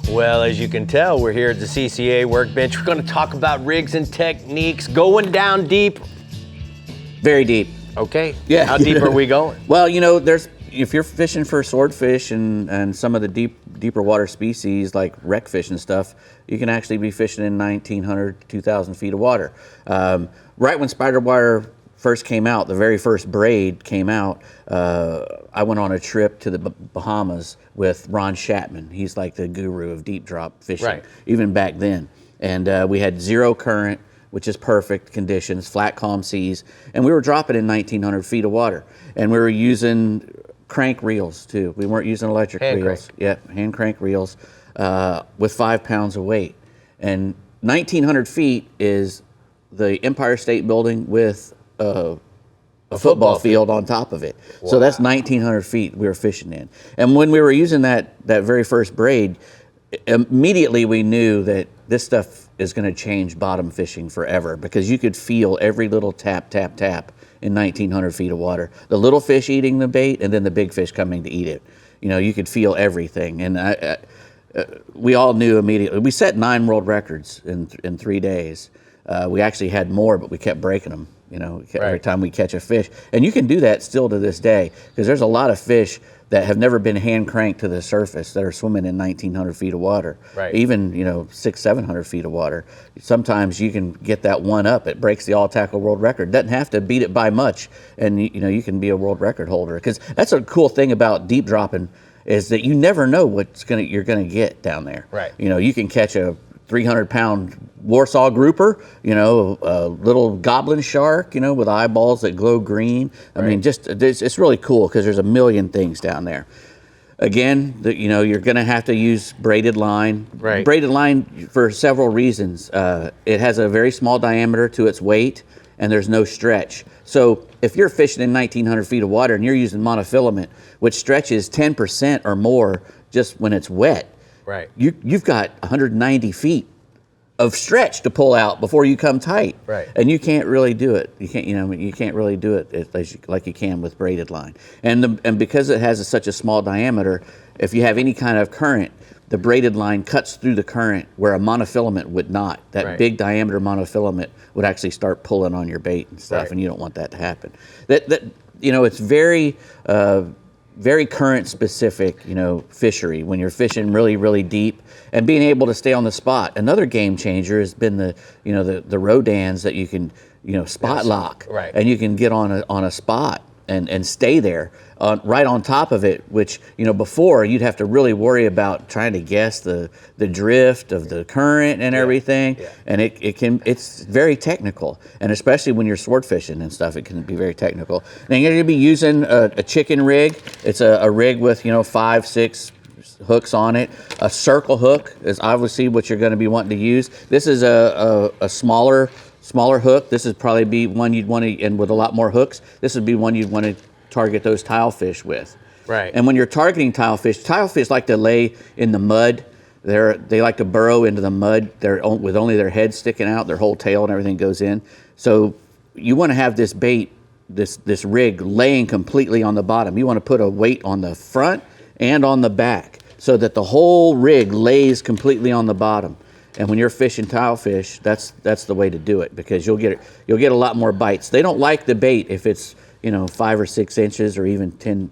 Well, as you can tell, we're here at the CCA workbench. We're going to talk about rigs and techniques, going down deep. Very deep. Okay. Yeah. How deep are we going? Well, you know, if you're fishing for swordfish and some of the deeper water species like wreckfish and stuff, you can actually be fishing in 1,900 to 2,000 feet of water. Right when spider wire first came out, the very first braid came out, I went on a trip to the Bahamas with Ron Shatman. He's like the guru of deep drop fishing, right, even back then. And we had zero current, which is perfect conditions, flat, calm seas, and we were dropping in 1,900 feet of water. And we were using crank reels too. We weren't using electric reels. Yeah, hand crank reels with 5 pounds of weight. And 1,900 feet is the Empire State Building with a football field on top of it. Wow. So that's 1,900 feet we were fishing in. And when we were using that very first braid, immediately we knew that this stuff is going to change bottom fishing forever, because you could feel every little tap, tap, tap in 1,900 feet of water. The little fish eating the bait and then the big fish coming to eat it. You know, you could feel everything. And we all knew immediately. We set 9 world records in 3 days. We actually had more, but we kept breaking them. You know, every time we catch a fish. And you can do that still to this day, because there's a lot of fish that have never been hand cranked to the surface that are swimming in 1,900 feet of water. Right. Even, 600-700 feet of water. Sometimes you can get that one up. It breaks the all tackle world record. Doesn't have to beat it by much, and you can be a world record holder. Because that's a cool thing about deep dropping, is that you never know you're gonna get down there. Right. You can catch a 300-pound Warsaw grouper, a little goblin shark, with eyeballs that glow green. I mean, it's really cool because there's a million things down there. Again, you're going to have to use braided line. Right. Braided line for several reasons. It has a very small diameter to its weight, and there's no stretch. So if you're fishing in 1,900 feet of water and you're using monofilament, which stretches 10% or more just when it's wet, right, you've got 190 feet of stretch to pull out before you come tight. Right. And you can't really do it. You can't really do it like you can with braided line. And because it has such a small diameter, if you have any kind of current, the braided line cuts through the current where a monofilament would not. That big diameter monofilament would actually start pulling on your bait and stuff, and you don't want that to happen. It's very current specific, fishery when you're fishing really, really deep and being able to stay on the spot. Another game changer has been the rodans that you can, spot lock, right, and you can get on a spot and stay there right on top of it, which, before you'd have to really worry about trying to guess the drift of the current and everything. Yeah. And it's very technical. And especially when you're sword fishing and stuff, it can be very technical. And you're going to be using a chicken rig. It's a rig with, 5, 6 hooks on it. A circle hook is obviously what you're going to be wanting to use. This is a smaller hook. This would probably be one you'd want to, and with a lot more hooks, this would be one you'd want to target those tilefish with. Right. And when you're targeting tilefish like to lay in the mud. They like to burrow into the mud. With only their head sticking out, their whole tail and everything goes in. So you want to have this bait, this rig laying completely on the bottom. You want to put a weight on the front and on the back so that the whole rig lays completely on the bottom. And when you're fishing tilefish, that's the way to do it, because you'll get a lot more bites. They don't like the bait if it's 5 or 6 inches or even 10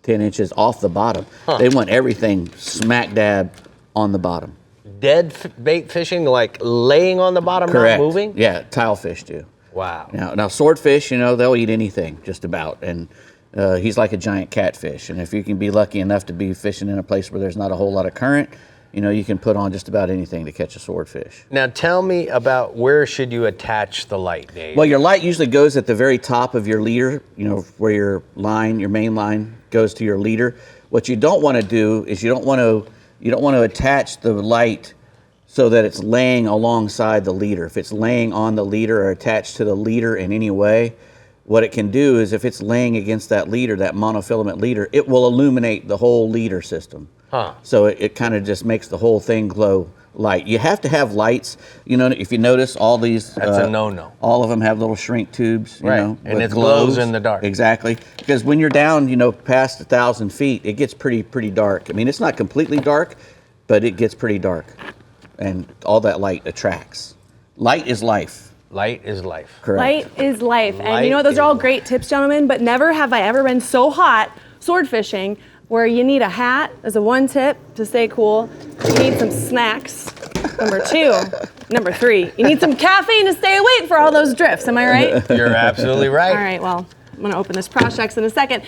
inches off the bottom. Huh. They want everything smack dab on the bottom. Dead bait fishing, like laying on the bottom, correct, not moving? Yeah, tilefish do. Wow. Now swordfish, they'll eat anything just about, and he's like a giant catfish. And if you can be lucky enough to be fishing in a place where there's not a whole lot of current, you can put on just about anything to catch a swordfish. Now tell me about where should you attach the light, Dave? Well, your light usually goes at the very top of your leader, where your main line goes to your leader. What you don't want to do is you don't want to attach the light so that it's laying alongside the leader. If it's laying on the leader or attached to the leader in any way, what it can do is if it's laying against that leader, that monofilament leader, it will illuminate the whole leader system. Huh. So it kind of just makes the whole thing glow light. You have to have lights. If you notice all these... That's a no-no. All of them have little shrink tubes, and it glows in the dark. Exactly. Because when you're down, past 1,000 feet, it gets pretty dark. I mean, it's not completely dark, but it gets pretty dark, and all that light attracts. Light is life. Light is life. Correct. Light is life. And you know what? Light Those are all is great tips, gentlemen, but never have I ever been so hot sword fishing where you need a hat as a one tip to stay cool. You need some snacks. Number 2. Number 3, you need some caffeine to stay awake for all those drifts. Am I right? You're absolutely right. All right, well, I'm going to open this Proshex in a second.